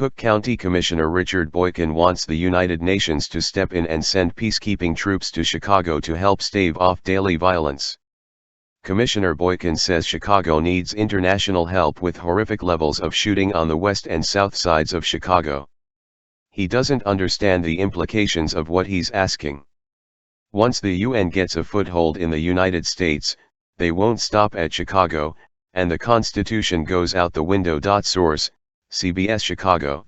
Cook County Commissioner Richard Boykin wants the United Nations to step in and send peacekeeping troops to Chicago to help stave off daily violence. Commissioner Boykin says Chicago needs international help with horrific levels of shooting on the west and south sides of Chicago. He doesn't understand the implications of what he's asking. Once the UN gets a foothold in the United States, they won't stop at Chicago, and the Constitution goes out the window. Source, CBS Chicago.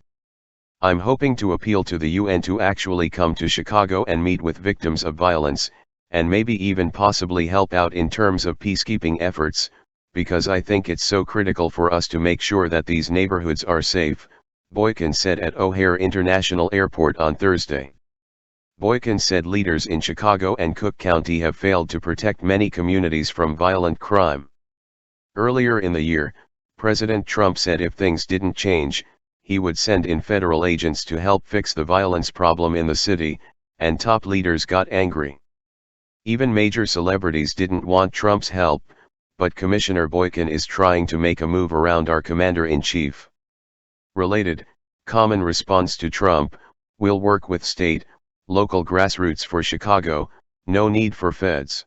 I'm hoping to appeal to the UN to actually come to Chicago and meet with victims of violence, and maybe even possibly help out in terms of peacekeeping efforts, because I think it's so critical for us to make sure that these neighborhoods are safe, Boykin said at O'Hare International Airport on Thursday. Boykin said leaders in Chicago and Cook County have failed to protect many communities from violent crime. Earlier in the year, President Trump said if things didn't change, he would send in federal agents to help fix the violence problem in the city, and top leaders got angry. Even major celebrities didn't want Trump's help, but Commissioner Boykin is trying to make a move around our commander-in-chief. Related, common response to Trump: we'll work with state, local grassroots for Chicago, no need for feds.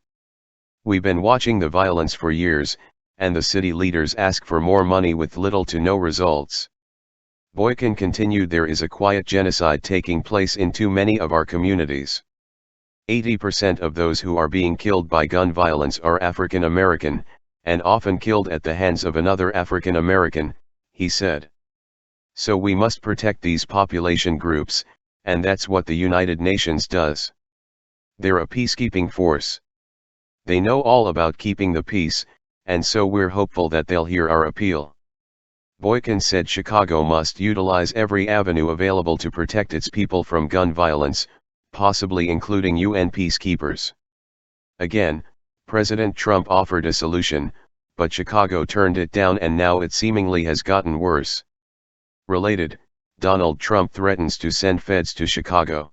We've been watching the violence for years, and the city leaders ask for more money with little to no results. Boykin continued, there is a quiet genocide taking place in too many of our communities. 80% of those who are being killed by gun violence are African American, and often killed at the hands of another African American, he said. So we must protect these population groups, and that's what the United Nations does. They're a peacekeeping force. They know all about keeping the peace, and so we're hopeful that they'll hear our appeal. Boykin said Chicago must utilize every avenue available to protect its people from gun violence, possibly including UN peacekeepers. Again, President Trump offered a solution, but Chicago turned it down, and now it seemingly has gotten worse. Related, Donald Trump threatens to send feds to Chicago.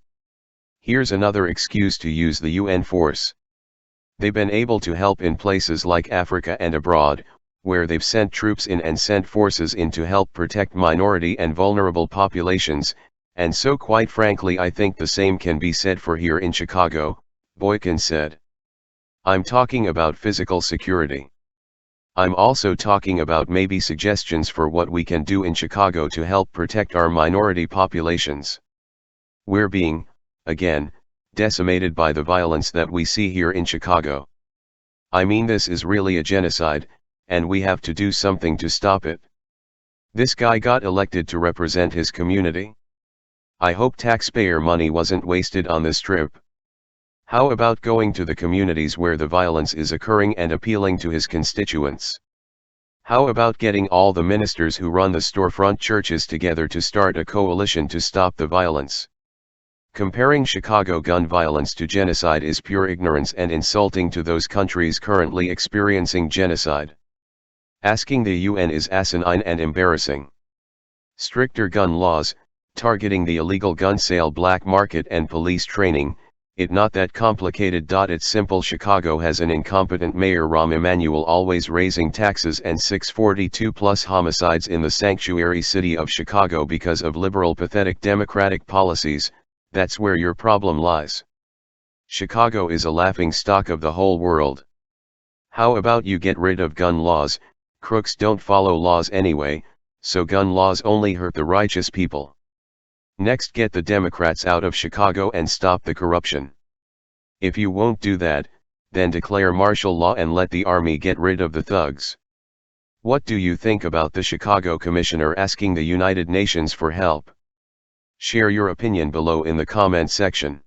Here's another excuse to use the UN force. They've been able to help in places like Africa and abroad, where they've sent troops in and sent forces in to help protect minority and vulnerable populations, and so quite frankly I think the same can be said for here in Chicago, Boykin said. I'm talking about physical security. I'm also talking about maybe suggestions for what we can do in Chicago to help protect our minority populations. We're being, again, decimated by the violence that we see here in Chicago. I mean, this is really a genocide, and we have to do something to stop it. This guy got elected to represent his community. I hope taxpayer money wasn't wasted on this trip. How about going to the communities where the violence is occurring and appealing to his constituents? How about getting all the ministers who run the storefront churches together to start a coalition to stop the violence? Comparing Chicago gun violence to genocide is pure ignorance and insulting to those countries currently experiencing genocide. Asking the UN is asinine and embarrassing. Stricter gun laws, targeting the illegal gun sale black market, and police training, it not that complicated. It's simple. Chicago has an incompetent mayor, Rahm Emanuel, always raising taxes, and 642 plus homicides in the sanctuary city of Chicago because of liberal pathetic Democratic policies. That's where your problem lies. Chicago is a laughingstock of the whole world. How about you get rid of gun laws? Crooks don't follow laws anyway, so gun laws only hurt the righteous people. Next, get the Democrats out of Chicago and stop the corruption. If you won't do that, then declare martial law and let the army get rid of the thugs. What do you think about the Chicago commissioner asking the United Nations for help? Share your opinion below in the comment section.